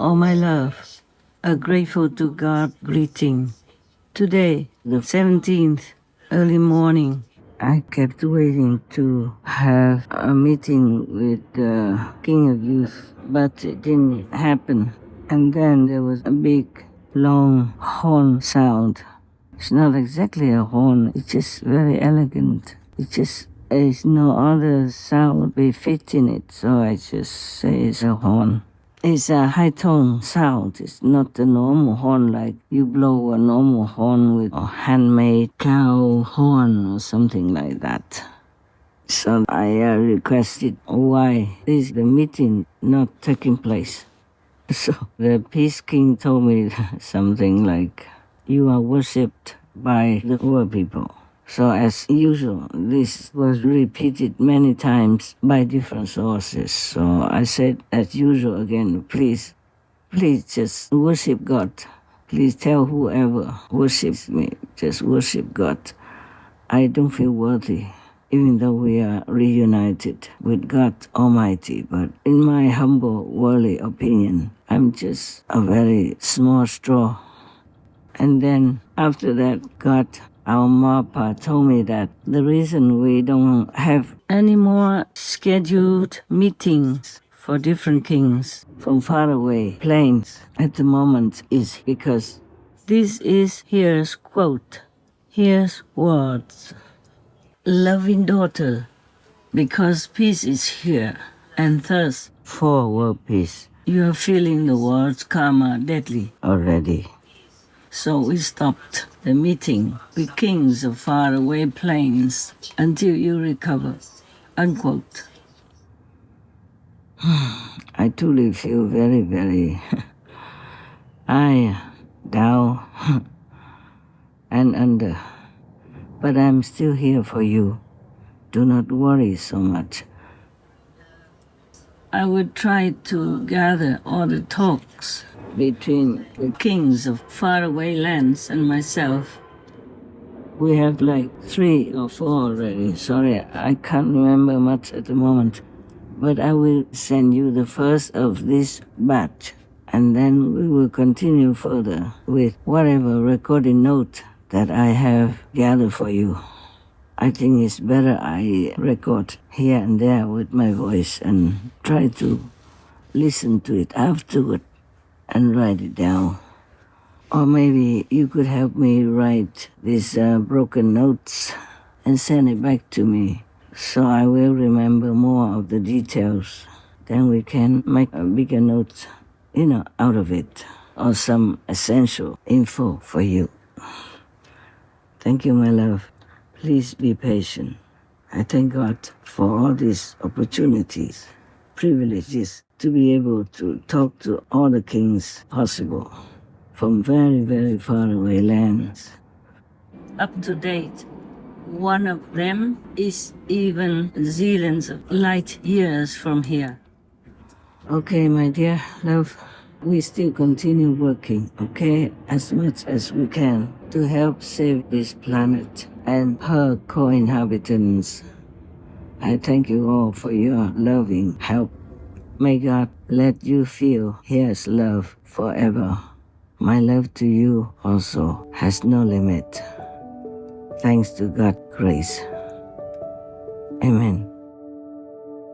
Oh, my love, a grateful to God greeting. Today, the 17th, early morning, I kept waiting to have a meeting with the King of Youth, but it didn't happen. And then there was a big, long horn sound. It's not exactly a horn, it's just very elegant. There's no other sound befitting it, so I just say it's a horn. It's a high tone sound. It's not a normal horn like you blow a normal horn with a handmade cow horn or something like that. So I requested why is the meeting not taking place. So the Peace King told me something like, you are worshipped by the poor people. So as usual, this was repeated many times by different sources. So I said, as usual again, please just worship God. Please tell whoever worships me, just worship God. I don't feel worthy, even though we are reunited with God Almighty. But in my humble worldly opinion, I'm just a very small straw. And then after that, God, our Mapa, told me that the reason we don't have any more scheduled meetings for different kings from faraway plains at the moment is because this is here's quote, here's words. Loving daughter, because peace is here, and thus for world peace. You are feeling the words karma deadly already. So we stopped the meeting with kings of faraway plains until you recover. Unquote. I truly feel very, very down and under. But I'm still here for you. Do not worry so much. I would try to gather all the talks between the kings of faraway lands and myself. We have like 3 or 4 already. Sorry, I can't remember much at the moment. But I will send you the first of this batch. And then we will continue further with whatever recording note that I have gathered for you. I think it's better I record here and there with my voice and try to listen to it afterward and write it down. Or maybe you could help me write these broken notes and send it back to me so I will remember more of the details. Then we can make a bigger note, out of it, or some essential info for you. Thank you, my love. Please be patient. I thank God for all these opportunities, privileges to be able to talk to all the kings possible from very, very far away lands. Up to date, one of them is even zillions of light years from here. Okay, my dear love, we still continue working, okay, as much as we can to help save this planet and her co-inhabitants. I thank you all for your loving help. May God let you feel His love forever. My love to you also has no limit. Thanks to God's grace. Amen.